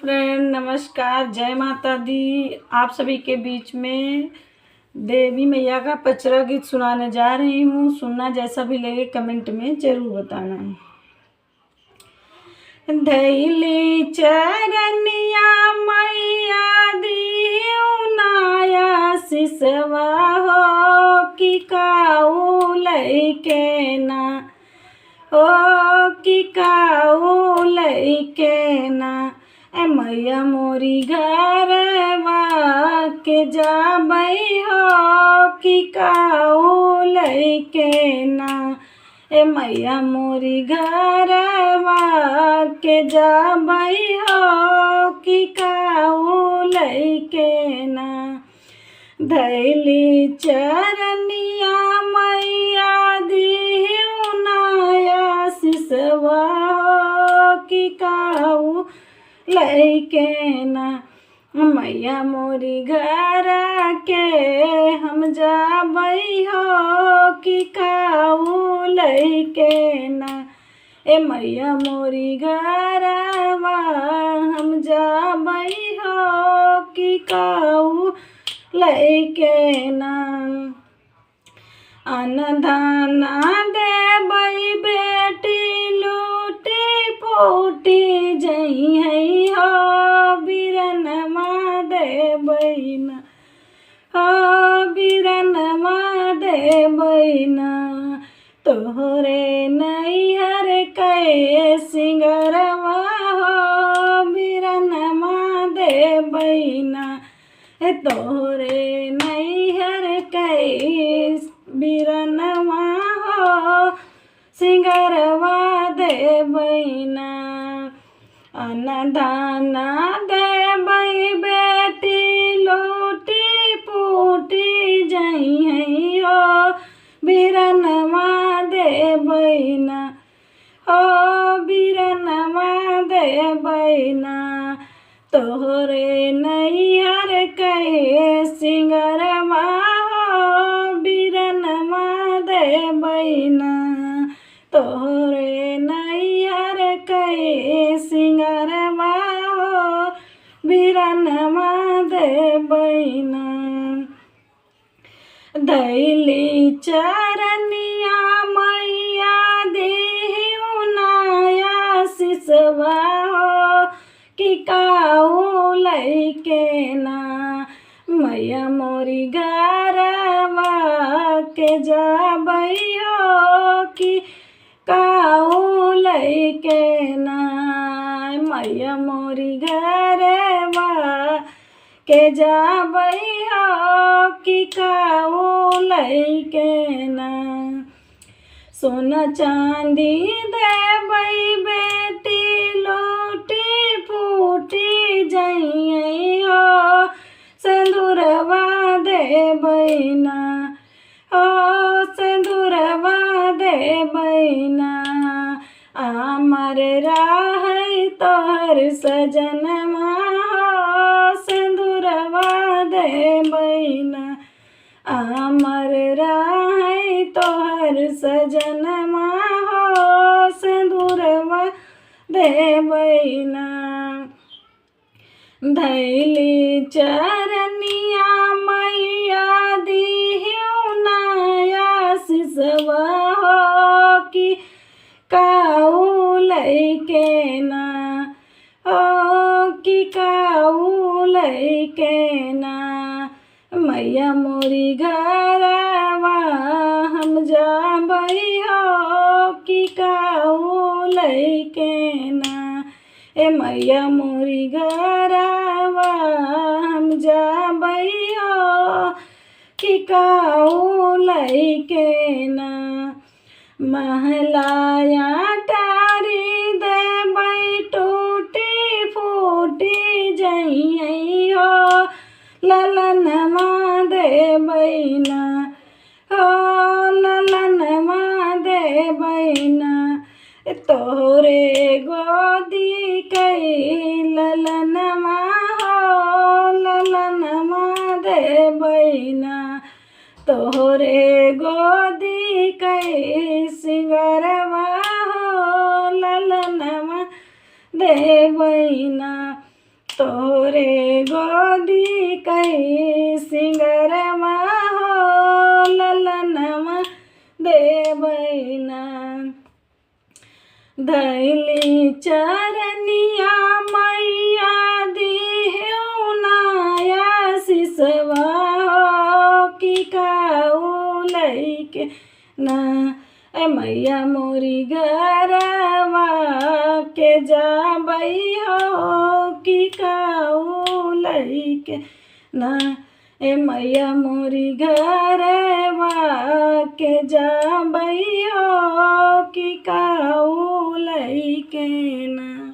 Friend नमस्कार, जय माता दी। आप सभी के बीच में देवी मैया का पचरा गीत सुनाने जा रही हूँ। सुनना जैसा भी लगे कमेंट में ज़रूर बताना। धैली चरनिया मैया दियो नाया सिसवा हो कि काऊ लैके ना हो कि काऊ लैके ना ए मैया मोरी घरवा के जाबई हो कि काऊ लैके ना ए मैया मोरी घरवा के जाबई हो कि काऊ लैके ना धैली चरनिया मैया दियो नाया सिसवा हो कि काऊ लैके ना मैया मोरी घर के हम जाबई हो कि काऊ लैके ना ए मैया मोरी घरवा हम जाबई हो कि काऊ लैके ना अनधाना देबई बेटी लूटी फूटी जई है हो बिरनमा देबई ना हो बिरनमा देबई ना तोहरे नैहर के सिंगरवा हो बिरनमा देबई ना तोहरे नैहर के बिरनमा हो सिंगरवा देबई ना अनदाना देबई बेटी लूटी फूटी जई है हो बिरनमा देबई ना हो बिरनमा देबई ना तोहरे नैहर के सिंगरवा हो बिरनमा देबई ना तोहरे नैहर के सिंगरवा हो बिरनमा देबई ना धैली चरनिया मैया दियो नाया सिसवा हो कि काऊ लैके ना मैया मोरी घरवा के जाबई हो कि काऊ लैके ना मैया मोरी घरवा के जाबई हो कि काऊ लैके ना सोना चांदी देबई बेटी लूटी फूटी जई हो सिंदूरवा देबई ना हो सिंदूरवा देबई ना अमर राहै तोहर सजनमा हो सिंदूरवा देबई ना अमर राहै तोहर सजनमा हो सिंदूरवा देबई ना धैली चरनिया मैया दियो नाया सिसवा हो कि काऊ लैके ना हो कि काऊ लैके ना मैया मोरी घरवा हम जाबई हो कि काऊ लैके ना ए मैया मोरी घरवा हम जाबई हो कि काऊ लैके ना महलाया टारी देबई टूटी फूटी जई हो ललनमा देबई ना हो ललनमा देबई ना तोहरे गोदी कई ललनमा हो ललनमा देबई ना तोहरे गोदी कई सिंगरवा हो ललनमा देबई ना तोरे गोदी कई सिंगरवा हो ललनवा देवैना। धैली चरनिया मैया दिहु नाया सिसवा हो कि काऊ लैके ना। ए मैया मोरी गरवा के जाबई हो कि काऊ लैके ना। ए मैया मोरी घरवा के जाबई हो कि काऊ लैके ना।